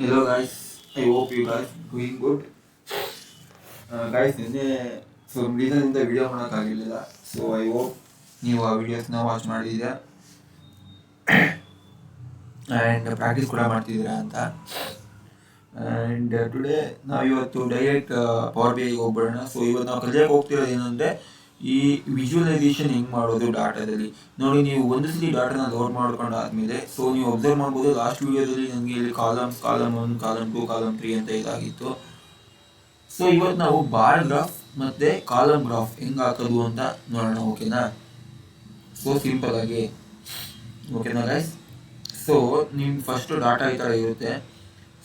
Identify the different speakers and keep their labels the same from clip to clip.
Speaker 1: Hello guys, I hope you guys doing good. Guys, ನಿನ್ನೆ ಸ್ವಲ್ಪ ರೀಸನ್ನಿಂದ video ಮಾಡೋಕ್ಕಾಗಿರಲಿಲ್ಲ. So I hope ನೀವು ಆ ವಿಡಿಯೋಸ್ನ watch ಮಾಡಿದ್ದೀರಾ ಆ್ಯಂಡ್ ಪ್ರಾಕ್ಟೀಸ್ ಕೂಡ ಮಾಡ್ತಿದ್ದೀರಾ ಅಂತ. ಆ್ಯಂಡ್ ಟುಡೇ ನಾವು ಇವತ್ತು ಡೈರೆಕ್ಟ್ ಪವರ್ ಬಿ ಐಗೆ ಹೋಗ್ಬಿಡೋಣ. ಸೊ ಇವತ್ತು ನಾವು ಕಲಿಯೋಕೆ ಹೋಗ್ತಿರೋದು ಏನಂದರೆ ಈ ವಿಜುವಲೈಸೇಷನ್ ಹೆಂಗೆ ಮಾಡೋದು ಡಾಟಾದಲ್ಲಿ. ನೋಡಿ, ನೀವು ಒಂದು ಸಲ ಡಾಟಾನ ಲೋಡ್ ಮಾಡ್ಕೊಂಡಾದ್ಮೇಲೆ ಸೊ ನೀವು ಅಬ್ಸರ್ವ್ ಮಾಡ್ಬೋದು, ಲಾಸ್ಟ್ ವಿಡಿಯೋದಲ್ಲಿ ನನಗೆ ಇಲ್ಲಿ ಕಾಲಮ್ 1, ಕಾಲಮ್ 2, ಕಾಲಮ್ 3 ಅಂತ ಇದಾಗಿತ್ತು. ಸೊ ಇವತ್ತು ನಾವು ಬಾರ್ ಗ್ರಾಫ್ ಮತ್ತು ಕಾಲಮ್ ಗ್ರಾಫ್ ಹೆಂಗೆ ಹಾಕೋದು ಅಂತ ನೋಡೋಣ. ಓಕೆನಾ? ಸೊ ಸಿಂಪಲ್ ಆಗಿ ಓಕೆನಾ ಗೈಸ್? ಸೊ ನಿಮ್ಮ ಫಸ್ಟು ಡಾಟಾ ಈ ಥರ ಇರುತ್ತೆ.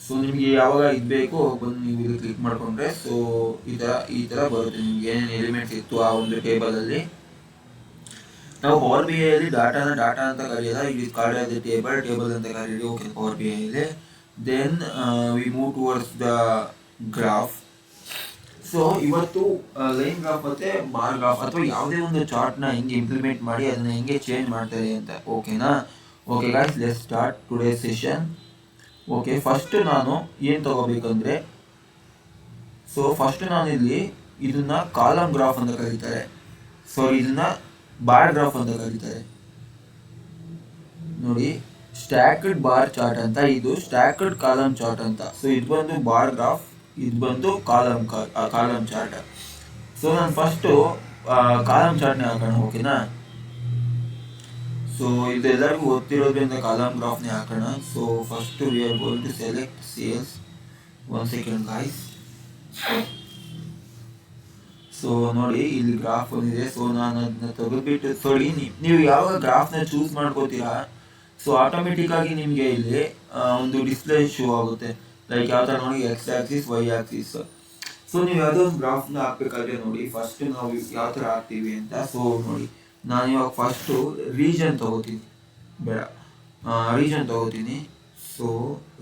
Speaker 1: ಸೊ ನಿಮಗೆ ಯಾವಾಗ ಇದು ಬೇಕೋ ಬಂದು ನೀವು ಇಲ್ಲಿ ಕ್ಲಿಕ್ ಮಾಡಿಕೊಂಡ್ರೆ ಸೊ ಈ ಥರ ಬರುತ್ತೆ. ನಿಮ್ಗೆ ಏನೇನು ಎಲಿಮೆಂಟ್ಸ್ ಇತ್ತು ಆ ಒಂದು ಟೇಬಲಲ್ಲಿ. ನಾವು ಪವರ್ ಬಿ ಐಯಲ್ಲಿ ಡಾಟಾ ಅಂತ ಕರೆಯೋಲ್ಲ, ಇಲ್ಲಿ ಕಾಲ್ಡ್ ಆಸ್ ದ ಟೇಬಲ್ ಅಂತ ಕರೀರಿ. ಓಕೆ, ಪವರ್ ಬಿ ಐಲಿ then we move towards the graph. So ಇವತ್ತು ಲೈನ್ ಗ್ರಾಫ್ ಮತ್ತು ಬಾರ್ ಗ್ರಾಫ್ ಅಥವಾ ಯಾವುದೇ ಒಂದು ಚಾರ್ಟ್ನ ಹೆಂಗೆ ಇಂಪ್ಲಿಮೆಂಟ್ ಮಾಡಿ ಅದನ್ನ ಹೆಂಗೆ ಚೇಂಜ್ ಮಾಡ್ತಾರೆ ಅಂತ. ಓಕೆನಾ? Okay guys, let's start today session. Okay, first ನಾನು ಏನು ತಗೋಬೇಕಂದ್ರೆ ಸೊ ಫಸ್ಟ್ ನಾನಿಲ್ಲಿ ಇದನ್ನ ಕಾಲಮ್ ಗ್ರಾಫ್ ಅಂತ ಕರೀತಾರೆ. ಸೊ ಇದನ್ನ ಬಾರ್ ಗ್ರಾಫ್ ಅಂತ ಕರೀತಾರೆ. ನೋಡಿ, ಸ್ಟ್ಯಾಕ್ಡ್ ಬಾರ್ ಚಾರ್ಟ್ ಅಂತ, ಇದು ಸ್ಟ್ಯಾಕ್ಡ್ ಕಾಲಮ್ ಚಾರ್ಟ್ ಅಂತ. ಸೊ ಇದು ಬಂದು ಬಾರ್ ಗ್ರಾಫ್, ಇದು ಬಂದು ಕಾಲಮ್ ಚಾರ್ಟ್. ಸೊ ನಾನು ಫಸ್ಟು ಕಾಲಮ್ ಚಾರ್ಟ್ನೇ ಹಾಕೋಣ. ಓಕೆನಾ? ಸೊ ಇದೆಲ್ಲರಿಗೂ ಗೊತ್ತಿರೋದ್ರಿಂದ ಕಾಲಮ್ ಗ್ರಾಫ್ನೇ ಹಾಕೋಣ. So first we are going to select sales. 1 second guys. So ನೋಡಿ, ಇಲ್ಲಿ ಗ್ರಾಫ್ ಬಂದಿದೆ. ಸೊ ನಾನು ಅದನ್ನ ತೆಗೆದ್ಬಿಟ್ಟು ನೋಡಿ, ನೀವು ಯಾವಾಗ ಗ್ರಾಫ್ನ ಚೂಸ್ ಮಾಡ್ಕೋತೀರಾ ಸೊ ಆಟೋಮೆಟಿಕ್ಕಾಗಿ ನಿಮಗೆ ಇಲ್ಲಿ ಒಂದು ಡಿಸ್ಪ್ಲೇ ಶೋ ಆಗುತ್ತೆ. ಲೈಕ್ ಯಾವ ಥರ ನೋಡಿ, x axis, y axis. So ನೀವು ಯಾವುದೋ ಒಂದು ಗ್ರಾಫ್ನ ಹಾಕ್ಬೇಕಾದ್ರೆ ನೋಡಿ, ಫಸ್ಟ್ ನಾವು ಯಾವ ಥರ ಹಾಕ್ತೀವಿ ಅಂತ. ಸೊ ನೋಡಿ, ನಾನು ಇವಾಗ ಫಸ್ಟು ರೀಜನ್ ತೊಗೋತೀನಿ, ಬೇಡ ರೀಜನ್ ತೊಗೋತೀನಿ. ಸೊ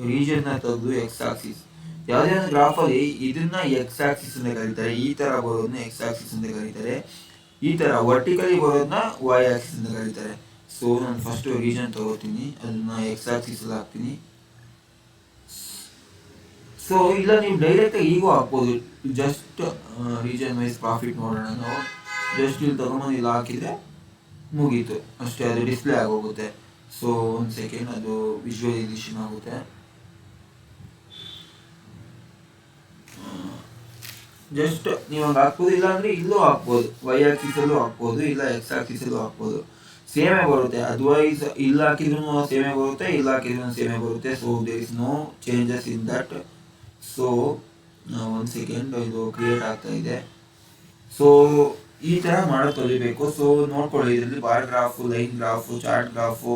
Speaker 1: ರೀಜನ್ನ ತೆಗೆದು ಎಕ್ಸ್ ಆಕ್ಸಿಸ್, ಯಾವುದೇ ಒಂದು ಗ್ರಾಫಲ್ಲಿ ಇದನ್ನ ಎಕ್ಸ್ ಆಕ್ಸಿಸ್ ಅಂತ ಕರೀತಾರೆ. ಈ ಥರ ಬರೋದನ್ನ ಎಕ್ಸ್ ಆಕ್ಸಿಸ್ ಅಂತ ಕರೀತಾರೆ. ಈ ಥರ ವರ್ಟಿಕಲಿ ಬರೋದನ್ನ ವೈ ಆಕ್ಸಿಸ್ ಅಂತ ಕರೀತಾರೆ. ಸೊ ನಾನು ಫಸ್ಟು ರೀಜನ್ ತೊಗೋತೀನಿ, ಅದನ್ನ ಎಕ್ಸ್ ಆಕ್ಸಿಸಲ್ಲಿ ಹಾಕ್ತೀನಿ. ಸೊ ಇಲ್ಲ ನೀವು ಡೈರೆಕ್ಟಾಗಿ ಈಗೂ ಹಾಕ್ಬೋದು. ಜಸ್ಟ್ ರೀಜನ್ ವೈಸ್ ಪ್ರಾಫಿಟ್ ನೋಡೋಣ ನಾವು. ಜಸ್ಟ್ ಇಲ್ಲಿ ತೊಗೊಂಬಂದು ಇಲ್ಲಿ ಹಾಕಿದರೆ ಮುಗೀತು ಅಷ್ಟೇ, ಅದು ಡಿಸ್ಪ್ಲೇ ಆಗೋಗುತ್ತೆ. ಸೊ 1 ಸೆಕೆಂಡ್, ಅದು ವಿಜುವಲೈಸೇಷನ್ ಆಗುತ್ತೆ. ಜಸ್ಟ್ ನೀವು ಹಂಗೆ ಹಾಕ್ಬೋದು, ಇಲ್ಲ ಅಂದರೆ ಇಲ್ಲೂ ಹಾಕ್ಬೋದು, ವೈ ಆಕ್ಸಿಸಲ್ಲೂ ಹಾಕ್ಬೋದು, ಇಲ್ಲ ಎಕ್ಸ್ ಆಕ್ಸಿಸಲ್ಲೂ ಹಾಕ್ಬೋದು. ಸೇಮೇ ಬರುತ್ತೆ. ಅದರ್ವೈಸ್ ಇಲ್ಲ ಹಾಕಿದ್ರೂ ಸೇಮೇ ಬರುತ್ತೆ, ಇಲ್ಲ ಹಾಕಿದ್ರೂ ಸೇಮೇ ಬರುತ್ತೆ. So there is no changes in that. So 1 second, ಇದು ಕ್ರಿಯೇಟ್ ಆಗ್ತಾ ಇದೆ. ಸೊ ಈ ಥರ ಮಾಡೋದು ಕಲಿಬೇಕು. ಸೊ ನೋಡ್ಕೊಳ್ಳಿ, ಇದರಲ್ಲಿ bar graph, line graph, chart graph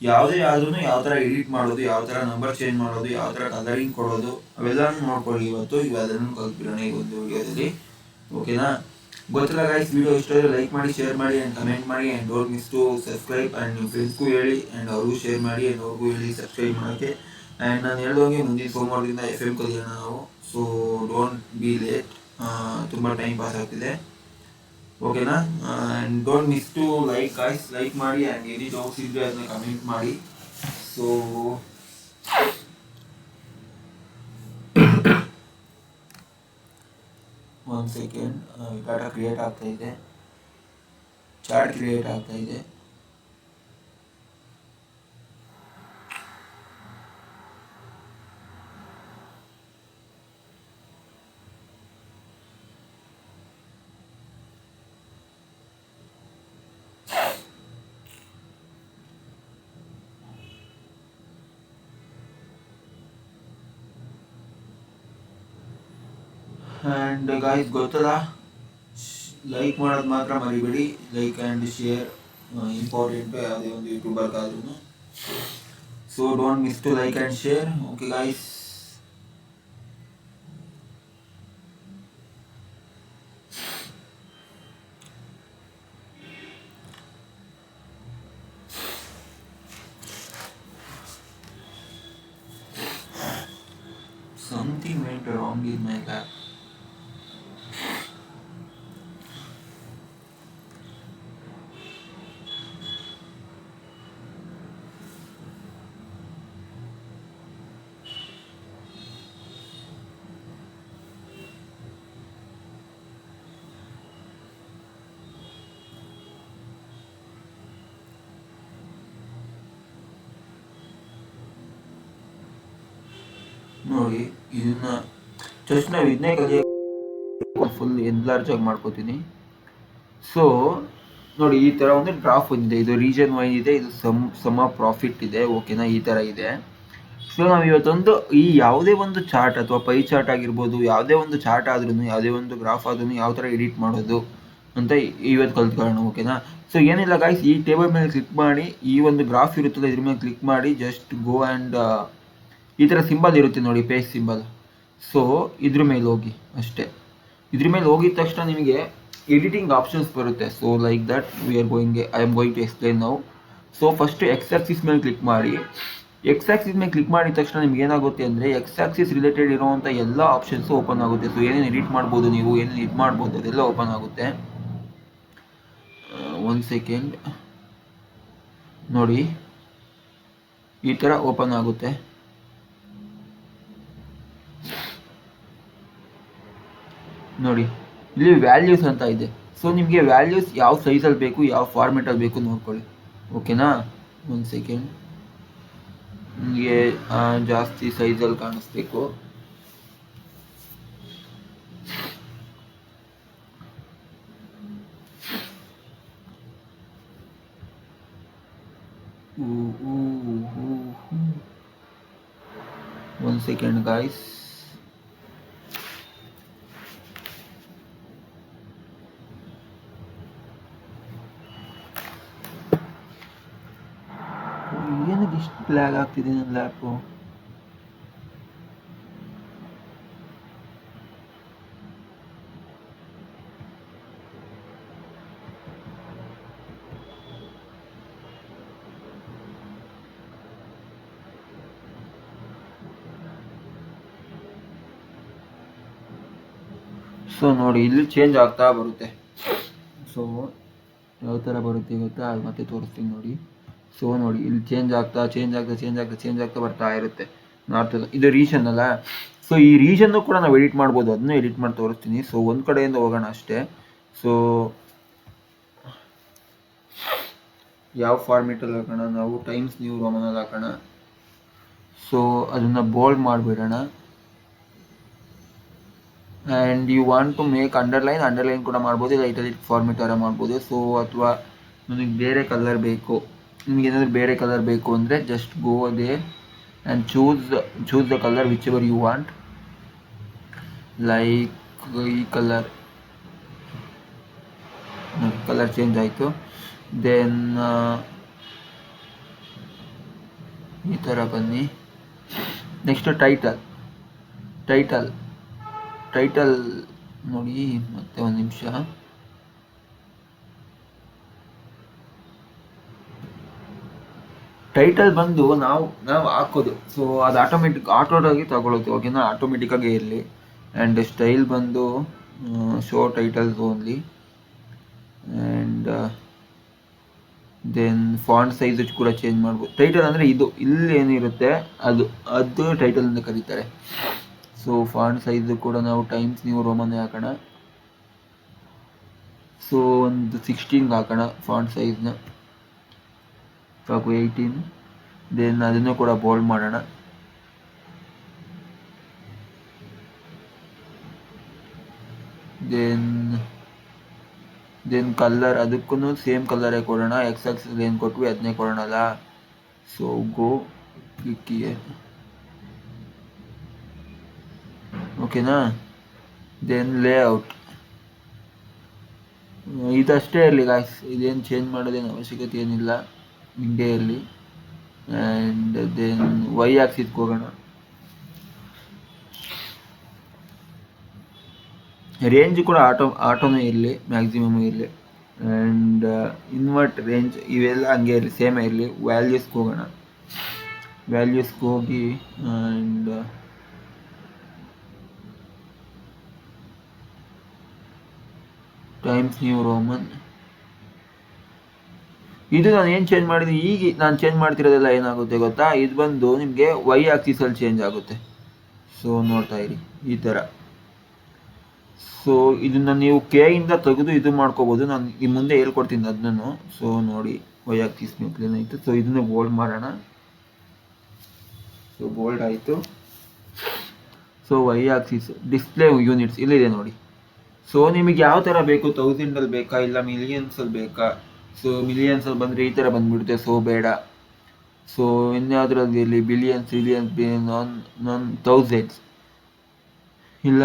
Speaker 1: ಯಾವುದೇ ಆದ್ರೂ ಯಾವ ಥರ ಎಡಿಟ್ ಮಾಡೋದು, ಯಾವ ಥರ ನಂಬರ್ ಚೇಂಜ್ ಮಾಡೋದು, ಯಾವ ಥರ ಕಲರಿಂಗ್ ಕೊಡೋದು, ಅವೆಲ್ಲನೂ ನೋಡ್ಕೊಳ್ಳಿ ಇವತ್ತು. ಇವೆಲ್ಲನೂ ಕಲ್ತ್ಬಿಡೋಣ ಈ ಒಂದು ವಿಡಿಯೋದಲ್ಲಿ. ಓಕೆನಾ? ಗೊತ್ತಿಲ್ಲ ಗೈಸ್, ವಿಡಿಯೋ ಇಷ್ಟ ಆದರೆ ಲೈಕ್ ಮಾಡಿ, ಶೇರ್ ಮಾಡಿ ಆ್ಯಂಡ್ ಕಮೆಂಟ್ ಮಾಡಿ and don't miss to subscribe. And ನಿಮ್ಮ ಫ್ರೆಂಡ್ಸ್ಗೂ ಹೇಳಿ ಆ್ಯಂಡ್ ಅವ್ರಿಗೂ ಶೇರ್ ಮಾಡಿ ಆ್ಯಂಡ್ ಅವ್ರಿಗೂ ಹೇಳಿ ಸಬ್ಸ್ಕ್ರೈಬ್ ಮಾಡೋಕ್ಕೆ. ಆ್ಯಂಡ್ ನಾನು ಹೇಳ್ದಂಗೆ ಮುಂದಿನ ಸೋಮವಾರದಿಂದ FM ಕಲಿಯೋಣ ನಾವು. ಸೊ ಡೋಂಟ್ ಬಿ ಲೇಟ್, ತುಂಬ ಟೈಮ್ ಪಾಸ್ ಆಗ್ತಿದೆ. ಓಕೆನಾ? And don't miss to like guys, like ಮಾಡಿ ಆ್ಯಂಡ್ ಎನಿ ಡೌಟ್ಸ್ ಇದ್ದರೆ ಅದನ್ನ ಕಮೆಂಟ್ ಮಾಡಿ. ಸೊ 1 ಸೆಕೆಂಡ್, ಡಾಟಾ ಕ್ರಿಯೇಟ್ ಆಗ್ತಾ ಇದೆ, ಚಾರ್ಟ್ ಕ್ರಿಯೇಟ್ ಆಗ್ತಾ ಇದೆ. ಆ್ಯಂಡ್ ಗಾಯ್ಸ್ ಗೊತ್ತಲ್ಲ, ಲೈಕ್ ಮಾಡೋದು ಮಾತ್ರ ಮರಿಬೇಡಿ. ಲೈಕ್ ಆ್ಯಂಡ್ ಶೇರ್ ಇಂಪಾರ್ಟೆಂಟು ಯಾವುದೇ ಒಂದು ಯೂಟ್ಯೂಬರ್ಗಾದ್ರೂ. So don't miss to like and share. Okay guys. Something went wrong in my lab. ನೋಡಿ ಇದನ್ನ ಜಸ್ಟ್ ನಾವು ಇದನ್ನೇ ಕಲಿಯೋಕೆ ಫುಲ್ ಎನ್ಲಾರ್ಜ್ ಆಗಿ ಮಾಡ್ಕೋತೀನಿ. ಸೊ ನೋಡಿ ಈ ಥರ ಒಂದು ಗ್ರಾಫ್ ಇದೆ, ಇದು ರೀಜನ್ ವೈಸ್ ಇದೆ, ಇದು ಸಮ್ ಆಫ್ ಪ್ರಾಫಿಟ್ ಇದೆ, ಓಕೆನಾ, ಈ ಥರ ಇದೆ. ಸೊ ನಾವು ಇವತ್ತೊಂದು ಈ ಯಾವುದೇ ಒಂದು ಚಾರ್ಟ್ ಅಥವಾ ಪೈ ಚಾರ್ಟ್ ಆಗಿರ್ಬೋದು, ಯಾವುದೇ ಒಂದು ಚಾರ್ಟ್ ಆದ್ರೂ, ಯಾವುದೇ ಒಂದು ಗ್ರಾಫ್ ಆದ್ರೂ ಯಾವ ಥರ ಎಡಿಟ್ ಮಾಡೋದು ಅಂತ ಇವತ್ತು ಕಲ್ತ್ಕೊಳ್ಳೋಣ, ಓಕೆನಾ. ಸೊ ಏನಿಲ್ಲ ಗಾಯ್ಸ್, ಈ ಟೇಬಲ್ ಮೇಲೆ ಕ್ಲಿಕ್ ಮಾಡಿ, ಈ ಒಂದು ಗ್ರಾಫ್ ಇರುತ್ತಲ್ಲ ಇದ್ರ ಮೇಲೆ ಕ್ಲಿಕ್ ಮಾಡಿ, ಜಸ್ಟ್ ಗೋ ಆ್ಯಂಡ್ ಈ ಥರ ಸಿಂಬಲ್ ಇರುತ್ತೆ ನೋಡಿ, ಪೇಜ್ ಸಿಂಬಲ್. ಸೊ ಇದ್ರ ಮೇಲೆ ಹೋಗಿ ಅಷ್ಟೇ. ಇದ್ರ ಮೇಲೆ ಹೋಗಿದ ತಕ್ಷಣ ನಿಮಗೆ ಎಡಿಟಿಂಗ್ ಆಪ್ಷನ್ಸ್ ಬರುತ್ತೆ. So like that I am going to explain now. So first x axis ಮೇಲೆ ಕ್ಲಿಕ್ ಮಾಡಿ. ಎಕ್ಸ್ ಆಕ್ಸಿಸ್ ಮೇಲೆ ಕ್ಲಿಕ್ ಮಾಡಿದ ತಕ್ಷಣ ನಿಮ್ಗೆ ಏನಾಗುತ್ತೆ ಅಂದರೆ ಎಕ್ಸ್ ಆಕ್ಸಿಸ್ ರಿಲೇಟೆಡ್ ಇರುವಂಥ ಎಲ್ಲ ಆಪ್ಷನ್ಸು ಓಪನ್ ಆಗುತ್ತೆ. ಸೊ ಏನೇನು ಎಡಿಟ್ ಮಾಡ್ಬೋದು, ನೀವು ಏನೇನು ಇದು ಮಾಡ್ಬೋದು ಅದೆಲ್ಲ ಓಪನ್ ಆಗುತ್ತೆ. ಒನ್ ಸೆಕೆಂಡ್ ನೋಡಿ, ಈ ಥರ ಓಪನ್ ಆಗುತ್ತೆ. ನೋಡಿ ಇಲ್ಲಿ ವ್ಯಾಲ್ಯೂಸ್ ಅಂತ ಇದೆ. ಸೊ ನಿಮಗೆ ವ್ಯಾಲ್ಯೂಸ್ ಯಾವ ಸೈಜಲ್ಲಿ ಬೇಕು, ಯಾವ ಫಾರ್ಮೆಟಲ್ಲಿ ಬೇಕು ನೋಡ್ಕೊಳ್ಳಿ, ಓಕೆನಾ. ಒಂದು ಸೆಕೆಂಡ್, ನಿಮಗೆ ಜಾಸ್ತಿ ಸೈಜಲ್ಲಿ ಕಾಣಿಸ್ಬೇಕು. ಒಂದು ಸೆಕೆಂಡ್ ಗಾಯ್ಸ್. ಏನಕ್ಕೆ ಇಷ್ಟು ಲ್ಯಾಗ್ ಆಗ್ತಿದೆ ನನ್ನ ಲ್ಯಾಪು? ಸೊ ನೋಡಿ ಇಲ್ಲಿ ಚೇಂಜ್ ಆಗ್ತಾ ಬರುತ್ತೆ. ಸೊ ಯಾವ ಥರ ಬರುತ್ತೆ ಗೊತ್ತಾ, ಅದು ಮತ್ತೆ ತೋರಿಸ್ತೀನಿ ನೋಡಿ. ಸೊ ನೋಡಿ ಇಲ್ಲಿ ಚೇಂಜ್ ಆಗ್ತಾ ಬರ್ತಾ ಇರುತ್ತೆ. ನಾರ್ತ್ ಇದು ರೀಜನ್ ಅಲ್ಲ. ಸೊ ಈ ರೀಜನ್ನು ಕೂಡ ನಾವು ಎಡಿಟ್ ಮಾಡ್ಬೋದು, ಅದನ್ನ ಎಡಿಟ್ ಮಾಡಿ ತೋರಿಸ್ತೀನಿ. ಸೊ ಒಂದು ಕಡೆಯಿಂದ ಹೋಗೋಣ ಅಷ್ಟೇ. ಸೊ ಯಾವ ಫಾರ್ಮೆಟಲ್ಲಿ ಹಾಕೋಣ ನಾವು, ಟೈಮ್ಸ್ ನ್ಯೂ ರೋಮನಲ್ಲಿ ಹಾಕೋಣ. ಸೊ ಅದನ್ನು ಬೋಲ್ಡ್ ಮಾಡಿಬಿಡೋಣ. And you want to make underline ಕೂಡ ಮಾಡ್ಬೋದು, ಇಲ್ಲ ಇಟಾಲಿಕ್ ಫಾರ್ಮೆಟ್ ಥರ ಮಾಡ್ಬೋದು. ಸೊ ಅಥವಾ ನನಗೆ ಬೇರೆ ಕಲರ್ ಬೇಕು, ನಿಮ್ಗೆ ಏನಾದರೂ ಬೇರೆ ಕಲರ್ ಬೇಕು ಅಂದರೆ just go there and choose the colour whichever you want. Like ಈ ಕಲರ್ ಚೇಂಜ್ ಆಯಿತು. ದೆನ್ ಈ ಥರ ಬನ್ನಿ. ನೆಕ್ಸ್ಟ್ ಟೈಟಲ್ ನೋಡಿ, ಮತ್ತೆ ಒಂದು ನಿಮಿಷ. ಟೈಟಲ್ ಬಂದು ನಾವು ಹಾಕೋದು. ಸೊ ಅದು ಆಟೋದಾಗಿ ತಗೊಳುತ್ತೆ, ಓಕೆನಾ, ಆಟೋಮೆಟಿಕ್ಕಾಗಿ ಇರಲಿ. ಆ್ಯಂಡ್ ಸ್ಟೈಲ್ ಬಂದು show titles only. And then font size ಕೂಡ ಚೇಂಜ್ ಮಾಡ್ಬೋದು. ಟೈಟಲ್ ಅಂದರೆ ಇದು ಇಲ್ಲಿ ಏನಿರುತ್ತೆ ಅದು ಟೈಟಲ್ ಅಂತ ಕರೀತಾರೆ. ಸೊ ಫಾಂಟ್ ಸೈಜು ಕೂಡ ನಾವು ಟೈಮ್ಸ್ ನ್ಯೂ ರೋಮನ್ನೇ ಹಾಕೋಣ. ಸೊ ಒಂದು 16 ಹಾಕೋಣ ಫಾಂಟ್ ಸೈಜ್ನ, ಸಾಕು 18. ದೆನ್ ಅದನ್ನು ಕೂಡ ಬೋಲ್ಡ್ ಮಾಡೋಣ. ದೆನ್ ಕಲರ್ ಅದಕ್ಕೂ ಸೇಮ್ ಕಲರೇ ಕೊಡೋಣ. ಎಕ್ಸ್ ಆಕ್ಸಿಸ್ ಏನು ಕೊಟ್ವಿ ಅದನ್ನೇ ಕೊಡೋಣಲ್ಲ. ಸೊ ಗೋ ಕ್ಲಿಕ್ ಹಿಯರ್, ಓಕೆನಾ. ದೆನ್ ಲೇಔಟ್ ಇದಷ್ಟೇ ಇರಲಿ ಗಾಯ್ಸ್, ಇದೇನು ಚೇಂಜ್ ಮಾಡೋದೇನು ಅವಶ್ಯಕತೆ ಏನಿಲ್ಲ, ಹಿಂಗೆ ಇರಲಿ. ಆ್ಯಂಡ್ ದೆನ್ ವೈ ಆಕ್ಸಿಸ್ಗೆ ಹೋಗೋಣ. ರೇಂಜ್ ಕೂಡ ಆಟೋನೇ ಇರಲಿ, ಮ್ಯಾಕ್ಸಿಮಮ್ ಇರಲಿ. ಆ್ಯಂಡ್ ಇನ್ವರ್ಟ್ ರೇಂಜ್ ಇವೆಲ್ಲ ಹಂಗೆ ಇರಲಿ, ಸೇಮೇ ಇರಲಿ. ವ್ಯಾಲ್ಯೂಸ್ಗೆ ಹೋಗೋಣ. ವ್ಯಾಲ್ಯೂಸ್ಗೆ ಹೋಗಿ ಆ್ಯಂಡ್ ಟೈಮ್ಸ್ ನ್ಯೂ ರೋಮನ್. ಇದು ನಾನು ಏನು ಚೇಂಜ್ ಮಾಡಿದ್ದೀನಿ, ಈಗ ನಾನು ಚೇಂಜ್ ಮಾಡ್ತಿರೋದೆಲ್ಲ ಏನಾಗುತ್ತೆ ಗೊತ್ತಾ, ಇದು ಬಂದು ನಿಮಗೆ ವೈ ಆಕ್ಸಿಸಲ್ಲಿ ಚೇಂಜ್ ಆಗುತ್ತೆ. ಸೊ ನೋಡ್ತಾ ಇರಿ ಈ ಥರ. ಸೊ ಇದನ್ನು ನೀವು ಇಂದ ತೆಗೆದು ಇದು ಮಾಡ್ಕೋಬೋದು, ನಾನು ಈ ಮುಂದೆ ಹೇಳ್ಕೊಡ್ತೀನಿ ಅದನ್ನು. ಸೊ ನೋಡಿ ವೈ ಆಕ್ಸಿಸ್ ನೀವು ಕ್ಲೀನ್ ಆಯಿತು. ಸೊ ಇದನ್ನು ಬೋಲ್ಡ್ ಮಾಡೋಣ. ಸೊ ಬೋಲ್ಡ್ ಆಯಿತು. So y axis display units ಇಲ್ಲಿದೆ ನೋಡಿ. ಸೊ ನಿಮಗೆ ಯಾವ ಥರ ಬೇಕು, 1000 ಬೇಕಾ ಇಲ್ಲ ಮಿಲಿಯನ್ಸಲ್ಲಿ ಬೇಕಾ? ಸೊ ಮಿಲಿಯನ್ಸಲ್ಲಿ ಬಂದರೆ ಈ ಥರ ಬಂದ್ಬಿಡುತ್ತೆ, ಸೊ ಬೇಡ. ಸೊ ಇನ್ಯಾವುದ್ರಲ್ಲಿ ಇರಲಿ, ಬಿಲಿಯನ್ಸ್ ಬಿಲಿಯನ್ಸ್ ನಾನ್ ಥೌಸಂಡ್ಸ್ ಇಲ್ಲ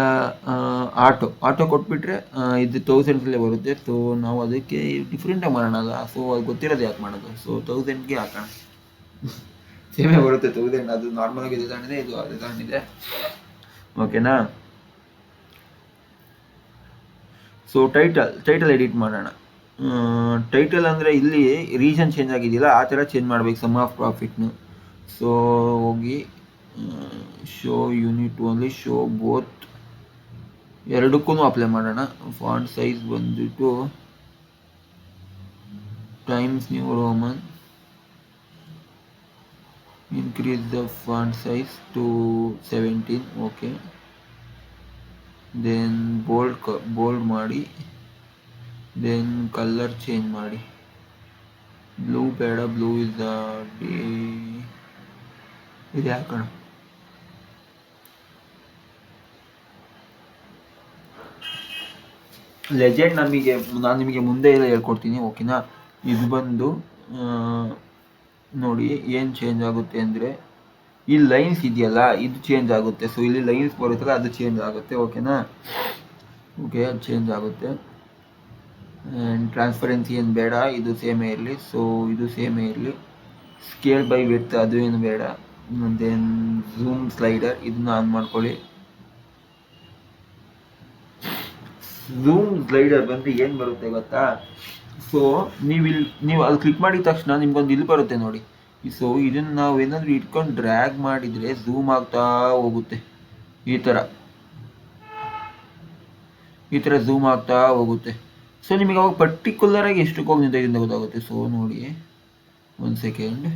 Speaker 1: ಆಟೋ ಕೊಟ್ಬಿಟ್ರೆ ಇದು 1000 ಬರುತ್ತೆ. ಸೊ ನಾವು ಅದಕ್ಕೆ ಡಿಫ್ರೆಂಟಾಗಿ ಮಾಡೋಣಲ್ಲ, ಸೊ ಅದು ಗೊತ್ತಿರೋದು ಯಾಕೆ ಮಾಡೋದು. ಸೊ 1000ಗೆ ಹಾಕೋಣ, ಸೇಮೇ ಬರುತ್ತೆ 1000. ಅದು ನಾರ್ಮಲಾಗಿ ಡಿಸೈನ್ ಇದೆ, ಇದು ಡಿಸೈನ್ ಇದೆ, ಓಕೆನಾ. ಸೊ ಟೈಟಲ್ ಎಡಿಟ್ ಮಾಡೋಣ. ಟೈಟಲ್ ಅಂದರೆ ಇಲ್ಲಿ ರೀಸನ್ ಚೇಂಜ್ ಆಗಿದೆಯಲ್ಲ, ಆ ಥರ ಚೇಂಜ್ ಮಾಡಬೇಕು ಸಮ್ ಆಫ್ ಪ್ರಾಫಿಟ್ನು. ಸೊ ಹೋಗಿ show unit only, show both, ಎರಡಕ್ಕೂ ಅಪ್ಲೈ ಮಾಡೋಣ. ಫಾಂಟ್ ಸೈಜ್ ಬಂದ್ಬಿಟ್ಟು Times New Roman, increase the font size to 17, okay. Then bold ಮಾಡಿ, ದೆನ್ ಕಲರ್ ಚೇಂಜ್ ಮಾಡಿ. ಬ್ಲೂ ಬೇಡ, ಬ್ಲೂ ಇಸ್ ದ ಇದು ಹಾಕೋಣ. ಲೆಜೆಂಡ್ ನಾನು ನಿಮಗೆ ಮುಂದೆ ಎಲ್ಲ ಹೇಳ್ಕೊಡ್ತೀನಿ, ಓಕೆನಾ. ಇದು ಬಂದು ನೋಡಿ ಏನು ಚೇಂಜ್ ಆಗುತ್ತೆ ಅಂದರೆ, ಈ ಲೈನ್ಸ್ ಇದೆಯಲ್ಲ ಇದು ಚೇಂಜ್ ಆಗುತ್ತೆ. ಸೊ ಇಲ್ಲಿ ಲೈನ್ಸ್ ಬರುತ್ತಲ್ಲ ಅದು ಚೇಂಜ್ ಆಗುತ್ತೆ, ಓಕೆನಾ. ಓಕೆ, ಅದು ಚೇಂಜ್ ಆಗುತ್ತೆ. ಆ್ಯಂಡ್ ಟ್ರಾನ್ಸ್ಪರೆನ್ಸಿ ಏನು ಬೇಡ, ಇದು ಸೇಮೇ ಇರಲಿ. ಸೊ ಇದು ಸೇಮೇ ಇರಲಿ. ಸ್ಕೇಲ್ ಬೈ ವಿಡ್ತ್ ಅದು ಏನು ಬೇಡ. ದೆನ್ ಝೂಮ್ ಸ್ಲೈಡರ್ ಇದನ್ನ ಆನ್ ಮಾಡ್ಕೊಳ್ಳಿ. ಝೂಮ್ ಸ್ಲೈಡರ್ ಬಂದು ಏನು ಬರುತ್ತೆ ಗೊತ್ತಾ? ಸೊ ನೀವು ಅಲ್ಲಿ ಕ್ಲಿಕ್ ಮಾಡಿದ ತಕ್ಷಣ ನಿಮ್ಗೊಂದು ಇಲ್ಲಿ ಬರುತ್ತೆ ನೋಡಿ. ಸೊ ಇದನ್ನು ನಾವು ಏನಾದರೂ ಇಟ್ಕೊಂಡು ಡ್ರ್ಯಾಗ್ ಮಾಡಿದರೆ ಝೂಮ್ ಆಗ್ತಾ ಹೋಗುತ್ತೆ, ಈ ಥರ ಝೂಮ್ ಆಗ್ತಾ ಹೋಗುತ್ತೆ. ಸೊ ನಿಮಗೆ ಅವಾಗ ಪರ್ಟಿಕ್ಯುಲರಾಗಿ ಎಷ್ಟಕ್ಕೆ ಹೋಗಿ ನಿಂತಿದೆ ಅಂತ ಗೊತ್ತಾಗುತ್ತೆ. ಸೊ ನೋಡಿ, ಒಂದು ಸೆಕೆಂಡ್.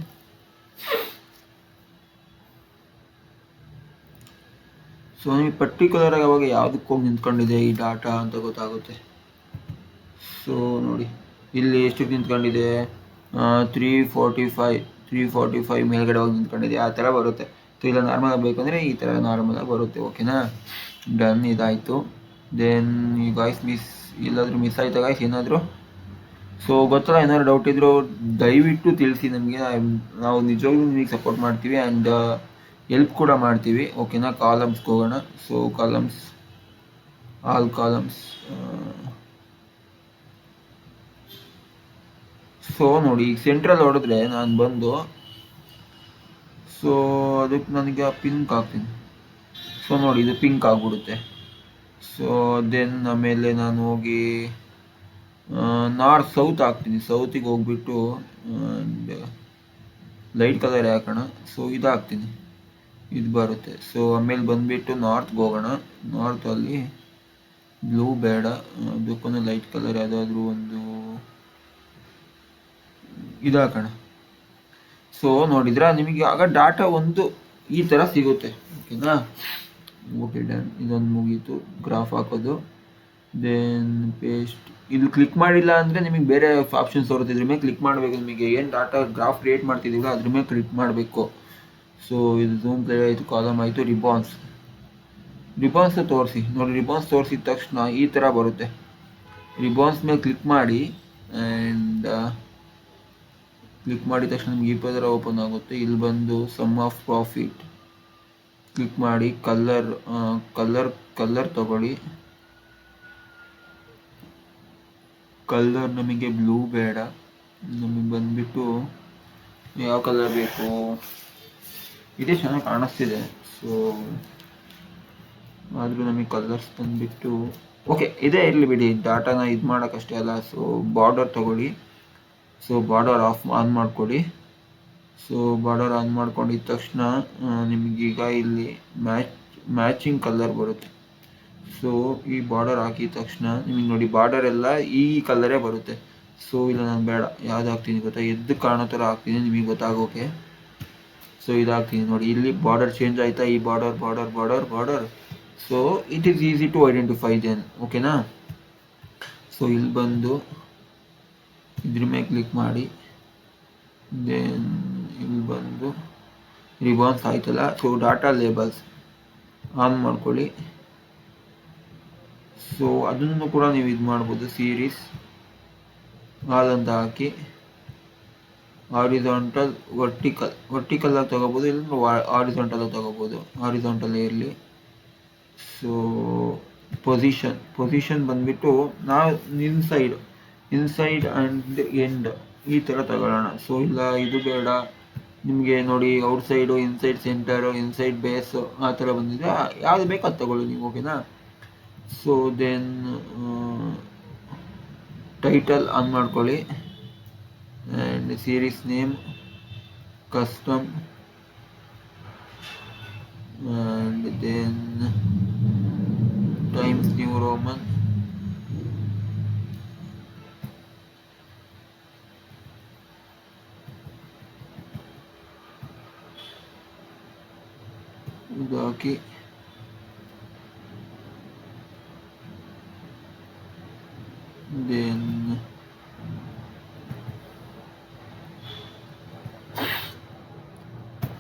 Speaker 1: ಸೊ ನಿಮಗೆ ಪರ್ಟಿಕ್ಯುಲರಾಗಿ ಅವಾಗ ಯಾವುದಕ್ಕೆ ಹೋಗಿ ನಿಂತ್ಕೊಂಡಿದೆ ಈ ಡಾಟಾ ಅಂತ ಗೊತ್ತಾಗುತ್ತೆ. ಸೊ ನೋಡಿ ಇಲ್ಲಿ ಎಷ್ಟಕ್ಕೆ ನಿಂತ್ಕೊಂಡಿದೆ, 345 ಮೇಲ್ಗಡೆ ಹೋಗಿ ನಿಂತ್ಕೊಂಡಿದೆ, ಆ ಥರ ಬರುತ್ತೆ. ಸೊ ಇಲ್ಲ ನಾರ್ಮಲಾಗಿ ಬೇಕಂದರೆ ಈ ಥರ ನಾರ್ಮಲಾಗಿ ಬರುತ್ತೆ, ಓಕೆನಾ. ಡನ್, ಇದಾಯಿತು. ದೆನ್ ಈ ಗಾಯ್ಸ್ ಎಲ್ಲಾದರೂ ಮಿಸ್ ಆಯ್ತಾ ಗಾಯ್ಸ್ ಏನಾದರೂ? ಸೊ ಗೊತ್ತಲ್ಲ, ಏನಾದ್ರು ಡೌಟ್ ಇದ್ದರೂ ದಯವಿಟ್ಟು ತಿಳಿಸಿ ನಮಗೆ. ನಾವು ನಿಜವಾಗ್ಲೂ ನಿಮಗೆ ಸಪೋರ್ಟ್ ಮಾಡ್ತೀವಿ ಆ್ಯಂಡ್ ಹೆಲ್ಪ್ ಕೂಡ ಮಾಡ್ತೀವಿ, ಓಕೆನಾ. ಕಾಲಮ್ಸ್ಗೆ ಹೋಗೋಣ. So columns, all columns. So ನೋಡಿ ಈಗ ಸೆಂಟ್ರಲ್ ಹೊಡೆದ್ರೆ ನಾನು ಬಂದು, ಸೊ ಅದಕ್ಕೆ ನನಗೆ ಪಿಂಕ್ ಹಾಕ್ತೀನಿ. ಸೊ ನೋಡಿ ಇದು ಪಿಂಕ್ ಆಗಿಬಿಡುತ್ತೆ. ಸೊ ದೆನ್ ಆಮೇಲೆ ನಾನು ಹೋಗಿ ನಾರ್ತ್ ಸೌತ್ ಹಾಕ್ತೀನಿ. ಸೌತಿಗೆ ಹೋಗ್ಬಿಟ್ಟು ಲೈಟ್ ಕಲರ್ ಹಾಕೋಣ. ಸೊ ಇದು ಹಾಕ್ತೀನಿ, ಇದು ಬರುತ್ತೆ. ಸೊ ಆಮೇಲೆ ಬಂದುಬಿಟ್ಟು ನಾರ್ತ್ಗೆ ಹೋಗೋಣ. ನಾರ್ತಲ್ಲಿ ಬ್ಲೂ ಬೇಡ, ಅದಕ್ಕೂ ಲೈಟ್ ಕಲರ್ ಯಾವುದಾದ್ರೂ ಒಂದು ಇದು ಹಾಕೋಣ. ಸೊ ನೋಡಿದ್ರೆ ನಿಮಗೆ ಆಗ ಡಾಟಾ ಒಂದು ಈ ಥರ ಸಿಗುತ್ತೆ, ಓಕೆನಾ. ಓಕೆ ಡನ್, ಇದೊಂದು ಮುಗೀತು ಗ್ರಾಫ್ ಹಾಕೋದು. Then paste. ಇದು ಕ್ಲಿಕ್ ಮಾಡಿಲ್ಲ ಅಂದರೆ ನಿಮಗೆ ಬೇರೆ ಆಪ್ಷನ್ಸ್ ಬರುತ್ತೆ, ಇದ್ರ ಮೇಲೆ ಕ್ಲಿಕ್ ಮಾಡಬೇಕು. ನಿಮಗೆ ಏನು ಡಾಟಾ ಗ್ರಾಫ್ ಕ್ರಿಯೇಟ್ ಮಾಡ್ತಿದ್ದೀರೋ ಅದ್ರ ಮೇಲೆ ಕ್ಲಿಕ್ ಮಾಡಬೇಕು. ಸೊ ಇದು ಝೂಮ್ ಪ್ಲೇ ಆಯಿತು, ಕಾಲಮ್ ಆಯಿತು. ರಿಬಾನ್ಸ್ ತೋರಿಸಿ ನೋಡಿ. ರಿಬಾನ್ಸ್ ತೋರಿಸಿದ ತಕ್ಷಣ ಈ ಥರ ಬರುತ್ತೆ. ರಿಬಾನ್ಸ್ ಮೇಲೆ ಕ್ಲಿಕ್ ಮಾಡಿ ಆ್ಯಂಡ್ ಕ್ಲಿಕ್ ಮಾಡಿದ ತಕ್ಷಣ ನಿಮ್ಗೆ ಈ ಥರ ಓಪನ್ ಆಗುತ್ತೆ. ಇಲ್ಲಿ ಬಂದು ಸಮ್ ಆಫ್ ಪ್ರಾಫಿಟ್ ಕ್ಲಿಕ್ ಮಾಡಿ. ಕಲರ್ ತಗೊಳ್ಳಿ. ಕಲರ್ ನಮಗೆ ಬ್ಲೂ ಬೇಡ, ನಮಗೆ ಬಂದುಬಿಟ್ಟು ಯಾವ ಕಲರ್ ಬೇಕು, ಇದೇ ಚೆನ್ನಾಗಿ ಕಾಣಿಸ್ತಿದೆ. ಸೊ ಆದರೂ ನಮಗೆ ಕಲರ್ಸ್ ಬಂದುಬಿಟ್ಟು ಓಕೆ ಇದೇ ಇರಲಿ ಬಿಡಿ, ಡಾಟಾನ ಇದು ಮಾಡೋಕ್ಕಷ್ಟೇ ಅಲ್ಲ. ಸೊ ಬಾರ್ಡರ್ ತಗೊಳ್ಳಿ. ಸೊ ಬಾರ್ಡರ್ ಆನ್ ಮಾಡಿಕೊಡಿ. ಸೊ ಬಾರ್ಡರ್ ಆನ್ ಮಾಡ್ಕೊಂಡಿದ್ದ ತಕ್ಷಣ ನಿಮಗೀಗ ಇಲ್ಲಿ ಮ್ಯಾಚಿಂಗ್ ಕಲರ್ ಬರುತ್ತೆ. ಸೊ ಈ ಬಾರ್ಡರ್ ಹಾಕಿದ ತಕ್ಷಣ ನಿಮಗೆ ನೋಡಿ ಬಾರ್ಡರ್ ಎಲ್ಲ ಈ ಕಲರೇ ಬರುತ್ತೆ. ಸೊ ಇಲ್ಲ ನಾನು ಬೇಡ, ಯಾವ್ದು ಹಾಕ್ತೀನಿ ಗೊತ್ತಾ, ಎದ್ದು ಕಾಣೋ ಥರ ಹಾಕ್ತೀನಿ ನಿಮಗೆ ಗೊತ್ತಾಗೋಕೆ. ಸೊ ಇದು ಹಾಕ್ತೀನಿ ನೋಡಿ. ಇಲ್ಲಿ ಬಾರ್ಡರ್ ಚೇಂಜ್ ಆಯಿತಾ, ಈ border. So it is easy to identify then, ಓಕೆನಾ. ಸೊ ಇಲ್ಲಿ ಬಂದು ಇದ್ರ ಮೇಲೆ ಕ್ಲಿಕ್ ಮಾಡಿ. ದೆನ್ ಇಲ್ಲಿ ಬಂದು ರಿಬಾನ್ಸ್ ಆಯ್ತಲ್ಲ. ಸೊ ಡಾಟಾ ಲೇಬಲ್ಸ್ ಆನ್ ಮಾಡ್ಕೊಳ್ಳಿ. ಸೊ ಅದನ್ನು ಕೂಡ ನೀವು ಇದು ಮಾಡ್ಬೋದು, ಸೀರೀಸ್ ಆಲ್ ಅಂತ ಹಾಕಿ ಹಾರಿಜಾಂಟಲ್ ವರ್ಟಿಕಲ್ ಆಗಿ ತಗೋಬೋದು, ಇಲ್ಲ ಹಾರಿಜಾಂಟಲ್ ಆಗಿ ತಗೋಬೋದು. ಹಾರಿಜಾಂಟಲ್ ಇರಲಿ. ಸೊ ಪೊಸಿಷನ್ ಬಂದ್ಬಿಟ್ಟು ನಾವು ಇನ್ಸೈಡ್ ಆ್ಯಂಡ್ ಎಂಡ್ ಈ ಥರ ತಗೊಳ್ಳೋಣ. ಸೊ ಇಲ್ಲ ಇದು ಬೇಡ ನಿಮಗೆ, ನೋಡಿ outside, inside centre, inside base ಆ ಥರ ಬಂದಿದೆ, ಯಾವುದು ಬೇಕು ಅದು ತಗೊಳ್ಳಿ ನೀವು, ಓಕೆನಾ. ಸೊ ದೆನ್ ಟೈಟಲ್ ಆನ್ ಮಾಡ್ಕೊಳ್ಳಿ and series name custom and then Times New Roman ಇದು ಹಾಕಿ ದೆನ್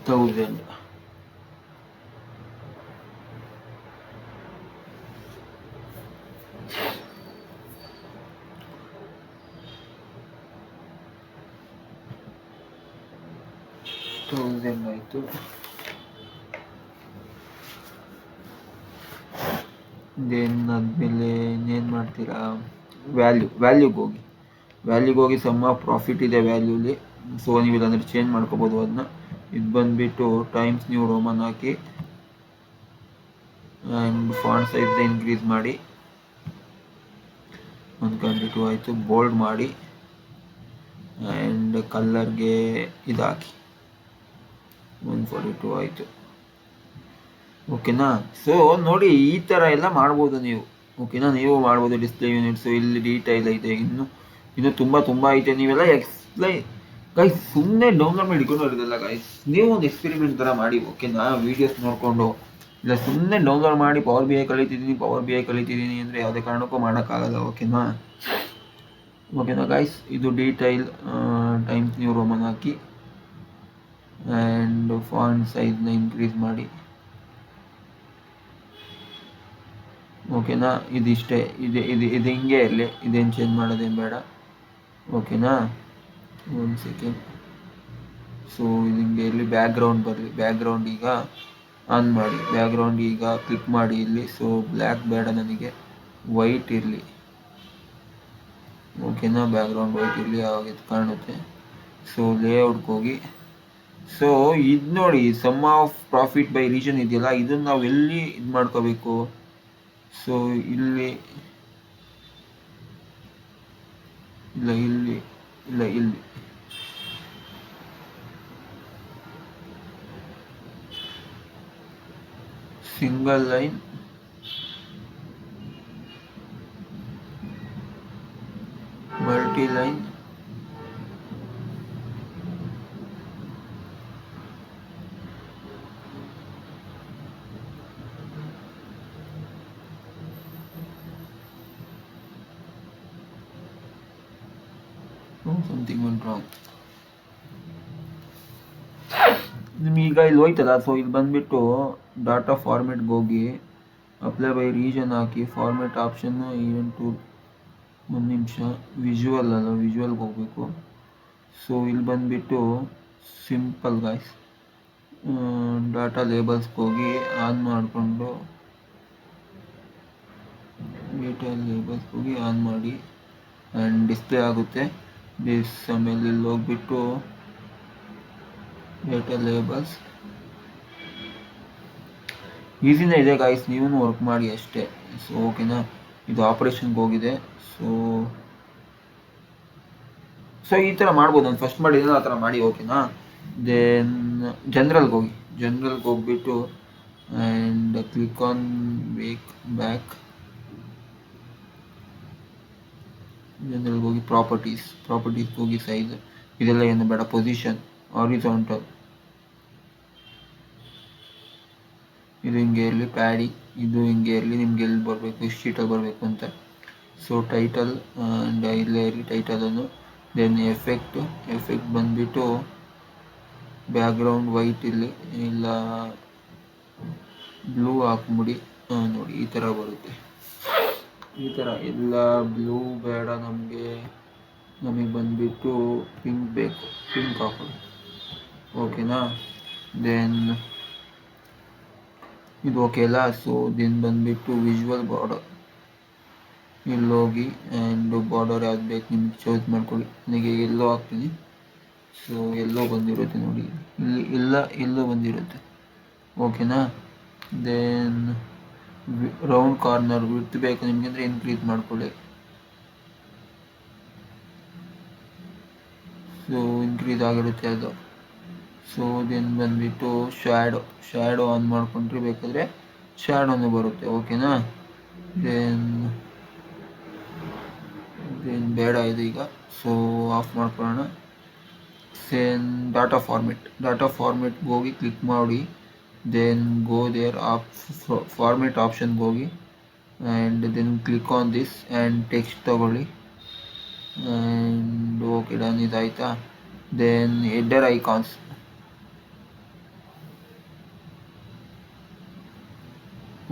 Speaker 1: $1000. ಆಯಿತು. ದೆನ್ ಆದಮೇಲೆ ಇನ್ನೇನು ಮಾಡ್ತೀರಾ, ವ್ಯಾಲ್ಯೂಗೆ ಹೋಗಿ ಸಮ್ ಆಫ್ ಪ್ರಾಫಿಟ್ ಇದೆ ವ್ಯಾಲ್ಯೂಲಿ. ಸೊ ನೀವು ಇಲ್ಲಾಂದರೆ ಚೇಂಜ್ ಮಾಡ್ಕೋಬೋದು ಅದನ್ನ. ಇದು ಬಂದುಬಿಟ್ಟು ಟೈಮ್ಸ್ ನ್ಯೂ ರೋಮನ್ ಹಾಕಿ ಆ್ಯಂಡ್ ಫಾಂಟ್ ಸೈಜ್ನ ಇನ್ಕ್ರೀಸ್ ಮಾಡಿ 122 ಆಯಿತು. ಬೋಲ್ಡ್ ಮಾಡಿ ಆ್ಯಂಡ್ ಕಲ್ಲರ್ಗೆ ಇದು ಹಾಕಿ 142 ಆಯಿತು, ಓಕೆನಾ. ಸೊ ನೋಡಿ ಈ ಥರ ಎಲ್ಲ ಮಾಡ್ಬೋದು ನೀವು, ಓಕೆನಾ. ನೀವು ಮಾಡ್ಬೋದು. ಡಿಸ್ಪ್ಲೇ ಯೂನಿಟ್ಸು ಇಲ್ಲಿ ಡೀಟೈಲ್ ಐತೆ, ಇನ್ನು ತುಂಬ ಐತೆ. ನೀವೆಲ್ಲ ಗೈಸ್ ಸುಮ್ಮನೆ ಡೌನ್ಲೋಡ್ ಮಾಡಿ ಇಟ್ಕೊಂಡು ಇರೋದಲ್ಲ ಗೈಸ್, ನೀವು ಒಂದು ಎಕ್ಸ್ಪೆರಿಮೆಂಟ್ ಥರ ಮಾಡಿ, ಓಕೆನಾ. ವೀಡಿಯೋಸ್ ನೋಡಿಕೊಂಡು ಇಲ್ಲ ಸುಮ್ಮನೆ ಡೌನ್ಲೋಡ್ ಮಾಡಿ ಪವರ್ ಬಿ ಐ ಕಲಿತಿದ್ದೀನಿ ಅಂದರೆ ಯಾವುದೇ ಕಾರಣಕ್ಕೂ ಮಾಡೋಕ್ಕಾಗಲ್ಲ, ಓಕೆನಾ ಗೈಸ್. ಇದು ಡೀಟೈಲ್ ಟೈಮ್ಸ್ ನ್ಯೂ ರೋಮನ್ ಹಾಕಿ ಆ್ಯಂಡ್ ಫಾಂಟ್ ಸೈಜ್ನ ಇನ್ಕ್ರೀಸ್ ಮಾಡಿ, ಓಕೆನಾ. ಇದಿಷ್ಟೇ, ಇದು ಹಿಂಗೆ ಇರಲಿ, ಇದೇನು ಚೇಂಜ್ ಮಾಡೋದೇನು ಬೇಡ, ಓಕೆನಾ. 1 ಸೆಕೆಂಡ್. ಸೊ ಇದು ಹಿಂಗೆ ಇರಲಿ. ಬ್ಯಾಕ್ಗ್ರೌಂಡ್ ಈಗ ಆನ್ ಮಾಡಿ. ಬ್ಯಾಕ್ಗ್ರೌಂಡ್ ಈಗ ಕ್ಲಿಕ್ ಮಾಡಿ ಇಲ್ಲಿ. ಸೊ ಬ್ಲ್ಯಾಕ್ ಬೇಡ ನನಗೆ, ವೈಟ್ ಇರಲಿ, ಓಕೆನಾ. ಬ್ಯಾಕ್ಗ್ರೌಂಡ್ ವೈಟ್ ಇರಲಿ, ಆವಾಗ ಇದು ಕಾಣುತ್ತೆ. ಸೊ ಲೇಔಟ್ಗೆ ಹೋಗಿ, ಸೊ ಇದು ನೋಡಿ sum of profit by region ಇದೆಯಲ್ಲ, ಇದನ್ನು ನಾವು ಎಲ್ಲಿ ಇದು ಮಾಡ್ಕೋಬೇಕು. ಸೊ ಇಲ್ಲಿ single line, multi line, something went wrong. ನಿಮಗೀಗ ಇಲ್ಲಿ ಹೋಯ್ತಲ್ಲ, ಸೊ ಇಲ್ಲಿ ಬಂದುಬಿಟ್ಟು ಡಾಟಾ ಫಾರ್ಮೆಟ್ಗೆ ಹೋಗಿ ಅಪ್ಲೈ ಬೈ ರೀಜನ್ ಹಾಕಿ ಫಾರ್ಮೆಟ್ ಆಪ್ಷನ್ನು ಟು 1 ನಿಮಿಷ. ವಿಜುವಲ್ಗೆ ಹೋಗಬೇಕು. ಸೊ ಇಲ್ಲಿ ಬಂದುಬಿಟ್ಟು ಸಿಂಪಲ್ ಗಾಯ್ಸ್, ಡಾಟಾ ಲೇಬಲ್ಸ್ಗೆ ಹೋಗಿ ಆನ್ ಮಾಡಿಕೊಂಡು ಆನ್ ಮಾಡಿ ಆ್ಯಂಡ್ ಡಿಸ್ಪ್ಲೇ ಆಗುತ್ತೆ. ಆಮೇಲೆ ಇಲ್ಲಿ ಹೋಗ್ಬಿಟ್ಟು ಡೇಟಾ ಲೇಬಲ್ಸ್ ಈಸಿನೇ ಇದೆ ಗಾಯ್ಸ್, ನೀವು ವರ್ಕ್ ಮಾಡಿ ಅಷ್ಟೇ. ಸೊ ಓಕೆನಾ. ಇದು ಆಪರೇಷನ್ಗೆ ಹೋಗಿದೆ. ಸೊ ಈ ಥರ ಮಾಡ್ಬೋದು. ನಾನು ಫಸ್ಟ್ ಮಾಡಿದ್ದೀನಿ ಆ ಥರ ಮಾಡಿ, ಓಕೆನಾ. ದೆನ್ ಜನರಲ್ಗೆ ಹೋಗ್ಬಿಟ್ಟು ಆ್ಯಂಡ್ ಕ್ಲಿಕ್ ಆನ್ ಬ್ಯಾಕ್. ಜನರಲ್ಗೆ ಹೋಗಿ ಪ್ರಾಪರ್ಟೀಸ್ಗೆ ಹೋಗಿ ಸೈಜ್ ಇದೆಲ್ಲ ಏನು ಬೇಡ. ಪೊಸಿಷನ್ ಹಾರಿಜಾಂಟಲ್, ಇದು ಹಿಂಗೆ ಇರಲಿ. ಪ್ಯಾಡಿ ಇದು ಹಿಂಗೆ ಇರಲಿ. ನಿಮ್ಗೆ ಎಲ್ಲಿ ಬರಬೇಕು, ಎಷ್ಟು ಶೀಟಲ್ಲಿ ಬರಬೇಕು ಅಂತ. ಸೊ ಟೈಟಲ್ ಆ್ಯಂಡ್ ಇಲ್ಲೇ ಇರಲಿ ಟೈಟಲನ್ನು. ದೆನ್ ಎಫೆಕ್ಟ್ ಬಂದುಬಿಟ್ಟು ಬ್ಯಾಕ್ಗ್ರೌಂಡ್ ವೈಟ್ ಇರಲಿ, ಇಲ್ಲ ಬ್ಲೂ ಹಾಕ್ಬಿಡಿ. ನೋಡಿ ಈ ಥರ ಬರುತ್ತೆ. ಈ ಥರ ಎಲ್ಲ ಬ್ಲೂ ಬೇಡ ನಮಗೆ ಬಂದುಬಿಟ್ಟು ಪಿಂಕ್ ಬೇಕು, ಪಿಂಕ್ ಹಾಕೊಳ್ಳಿ. ಓಕೆನಾ? ದೆನ್ ಇದು ಓಕೆ ಅಲ್ಲ. ಸೊ ದೆನ್ ಬಂದುಬಿಟ್ಟು ವಿಜುವಲ್ ಬಾರ್ಡರ್ ಇಲ್ಲೋಗಿ ಆ್ಯಂಡ್ ಬಾರ್ಡರ್ ಯಾವ್ದು ಬೇಕು ನಿಮ್ಗೆ ಚೂಸ್ ಮಾಡ್ಕೊಳ್ಳಿ. ನನಗೆ ಎಲ್ಲೋ ಹಾಕ್ತೀನಿ. ಸೊ ಎಲ್ಲೋ ಬಂದಿರುತ್ತೆ ನೋಡಿ, ಇಲ್ಲಿ ಎಲ್ಲೋ ಬಂದಿರುತ್ತೆ. ಓಕೆನಾ? ದೆನ್ ರೌಂಡ್ ಕಾರ್ನರ್ ವಿಡ್ತ್ ಬೇಕು ನಿಮಗೆ ಅಂದರೆ ಇನ್ಕ್ರೀಸ್ ಮಾಡ್ಕೊಳ್ಳಿ. ಸೊ ಇನ್ಕ್ರೀಸ್ ಆಗಿರುತ್ತೆ ಅದು. ಸೊ ದೆನ್ ಬಂದುಬಿಟ್ಟು ಶ್ಯಾಡೋ ಆನ್ ಮಾಡ್ಕೊಂಡ್ರೆ ಬೇಕಾದರೆ ಶ್ಯಾಡೋನು ಬರುತ್ತೆ. ಓಕೆನಾ? ದೆನ್ ಬೇಡ ಇದು ಈಗ. ಸೊ ಆಫ್ ಮಾಡ್ಕೊಳ್ಳೋಣ. ದೆನ್ ಡಾಟಾ ಫಾರ್ಮೆಟ್ಗೆ ಹೋಗಿ ಕ್ಲಿಕ್ ಮಾಡಿ. ದೆನ್ ಗೋ ದೇರ್ ಫಾರ್ಮೆಟ್ ಆಪ್ಷನ್ಗೆ ಹೋಗಿ and then click on this and text ತಗೊಳ್ಳಿ. And okay done. ಇದಾಯ್ತಾ? ದೆನ್ ಹೆಡರ್ ಐಕಾನ್ಸ್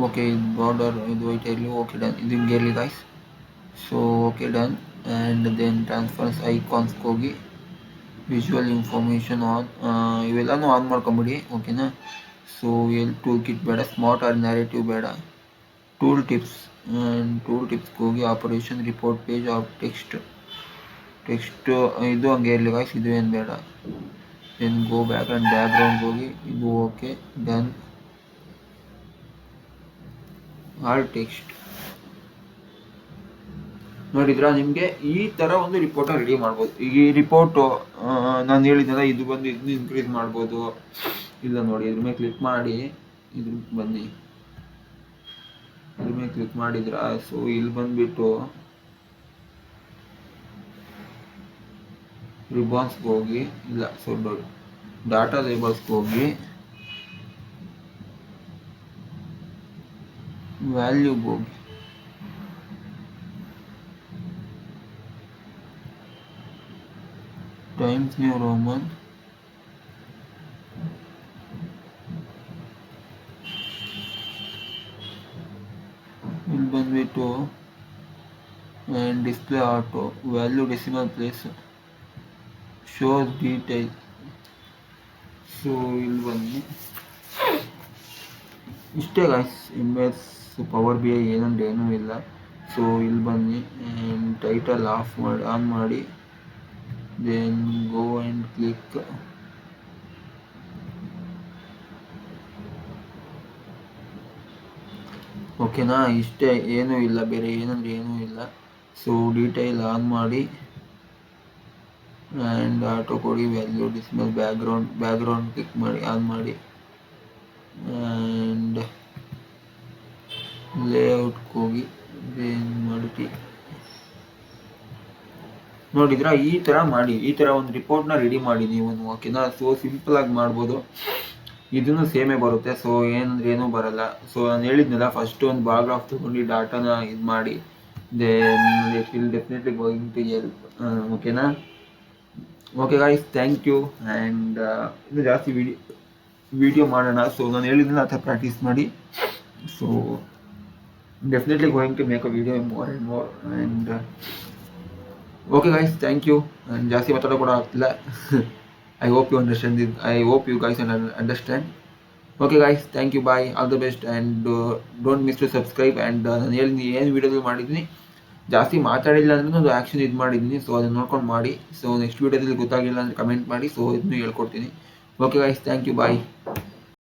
Speaker 1: ಓಕೆ, ಇದು ಬಾರ್ಡರ್ ಇದು ವೈಟ್ ಇರಲಿ. Okay done. ಇದು ಹಿಂಗೆ ಇರಲಿ guys. So okay done. And then transfers ಐಕಾನ್ಸ್ಗೆ ಹೋಗಿ ವಿಜುವಲ್ ಇನ್ಫಾರ್ಮೇಷನ್ ಆನ್, ಇವೆಲ್ಲನೂ ಆನ್ ಮಾಡ್ಕೊಂಬಿಡಿ. ಓಕೆನಾ? ಸೊ ಎಲ್ಲಿ ಟೂಲ್ ಕಿಟ್ ಬೇಡ, ಸ್ಮಾರ್ಟ್ ಆರ್ ನ್ಯಾರೇಟಿವ್ ಬೇಡ, ಟೂಲ್ ಟಿಪ್ಸ್ಗೆ ಹೋಗಿ operation report page of text ಇದು ಹಂಗೆ ಇರಲಿ ಗೈಸ್, ಇದು ಏನು ಬೇಡ. ದೆನ್ ಗೋ ಬ್ಯಾಕ್ ಆ್ಯಂಡ್ ಬ್ಯಾಕ್ಗ್ರೌಂಡ್ಗೆ ಹೋಗಿ ಇದು ಓಕೆ ಡನ್. ಆಲ್ ಟೆಕ್ಸ್ಟ್ ನೋಡಿದ್ರಾ? ನಿಮಗೆ ಈ ಥರ ಒಂದು ರಿಪೋರ್ಟನ್ನು ರೆಡಿ ಮಾಡ್ಬೋದು. ಈಗ ಈ ರಿಪೋರ್ಟು ನಾನು ಹೇಳಿದ್ನಲ್ಲ, ಇದು ಬಂದು ಇದನ್ನ ಇನ್ಕ್ರೀಸ್ ಮಾಡ್ಬೋದು. ಇಲ್ಲ ನೋಡಿ, ಇದ್ರ ಮೇಲೆ ಕ್ಲಿಕ್ ಮಾಡಿ, ಇದ್ರ ಬನ್ನಿ, ಇದ್ರ ಮೇಲೆ ಕ್ಲಿಕ್ ಮಾಡಿದ್ರ. ಸೊ ಇಲ್ಲಿ ಬಂದುಬಿಟ್ಟು ರಿಬಾನ್ಸ್ಗೆ ಹೋಗಿ, ಇಲ್ಲ ಸೊ ಡಾಟಾ ಲೇಬಲ್ಸ್ಗೆ ಹೋಗಿ ವ್ಯಾಲ್ಯೂಗೆ ಹೋಗಿ ಟೈಮ್ಸ್ ನ್ಯೂ ರೋಮನ್ ಇಲ್ಲಿ ಬಂದುಬಿಟ್ಟು and display auto value decimal place shows detail. So ಇಲ್ಲಿ ಬನ್ನಿ, ಇಷ್ಟೇ ಗಾಯ್ಸ್. MS ಪವರ್ BI ಏನಂದ್ರೆ ಏನೂ ಇಲ್ಲ. ಸೊ ಇಲ್ಲಿ ಬನ್ನಿ ಆ್ಯಂಡ್ ಟೈಟಲ್ ಆನ್ ಮಾಡಿ. Then go and click. ಓಕೆನಾ? ಇಷ್ಟೇ, ಏನೂ ಇಲ್ಲ, ಬೇರೆ ಏನಂದ್ರೆ ಏನೂ ಇಲ್ಲ. ಸೊ ಡೀಟೈಲ್ ಆನ್ ಮಾಡಿ ಆ್ಯಂಡ್ ಆಟೋ ಕೊಡಿ, ವ್ಯಾಲ್ಯೂ ಡಿಸ್ಪ್ಲೇ ಬ್ಯಾಕ್ಗ್ರೌಂಡ್ ಕ್ಲಿಕ್ ಮಾಡಿ, ಆನ್ ಮಾಡಿ ಆ್ಯಂಡ್ ಲೇಔಟ್ಗೆ ಹೋಗಿ ದೆನ್ ಮಲ್ಟಿ. ನೋಡಿದ್ರಾ? ಈ ಥರ ಮಾಡಿ, ಈ ಥರ ಒಂದು ರಿಪೋರ್ಟ್ನ ರೆಡಿ ಮಾಡಿ ನೀವು. ಓಕೆನಾ? ಸೊ ಸಿಂಪಲಾಗಿ ಮಾಡ್ಬೋದು. ಇದನ್ನು ಸೇಮೇ ಬರುತ್ತೆ. ಸೊ ಏನಂದ್ರೆ ಏನೂ ಬರಲ್ಲ. ಸೊ ನಾನು ಹೇಳಿದ್ನಲ್ಲ, ಫಸ್ಟ್ ಒಂದು ಬಾರ್ಗ್ರಾಫ್ ತೊಗೊಂಡು ಡಾಟಾನ ಇದು ಮಾಡಿ, then it will definitely going to help. ಓಕೆನಾ? Okay guys, thank you. And ಇನ್ನು ಜಾಸ್ತಿ ವಿಡಿಯೋ ಮಾಡೋಣ. ಸೊ ನಾನು ಹೇಳಿದ್ನಲ್ಲ, ಆ ಥರ ಪ್ರಾಕ್ಟೀಸ್ ಮಾಡಿ. So definitely going to make a video more and more. And okay guys, thank you. And ಜಾಸ್ತಿ ಮಾತಾಡೋ ಕೂಡ ಆಗ್ತಿಲ್ಲ. I hope you understand this. I hope you guys understand. Okay guys, thank you, bye, all the best, and don't miss to subscribe. And ನಾನು ಏನು ವೀಡಿಯೋದಲ್ಲಿ ಮಾಡಿದ್ದೀನಿ, ಜಾಸ್ತಿ ಮಾತಾಡಿಲ್ಲ ಅಂದ್ರೆ ಒಂದು ಆ್ಯಕ್ಷನ್ ಇದು ಮಾಡಿದ್ದೀನಿ. ಸೊ ಅದನ್ನು ನೋಡ್ಕೊಂಡು ಮಾಡಿ. ಸೊ ನೆಕ್ಸ್ಟ್ ವೀಡಿಯೋದಲ್ಲಿ ಗೊತ್ತಾಗಿಲ್ಲ ಅಂದರೆ ಕಮೆಂಟ್ ಮಾಡಿ. ಸೊ ಇದನ್ನು ಹೇಳ್ಕೊಡ್ತೀನಿ. Okay guys, thank you, bye.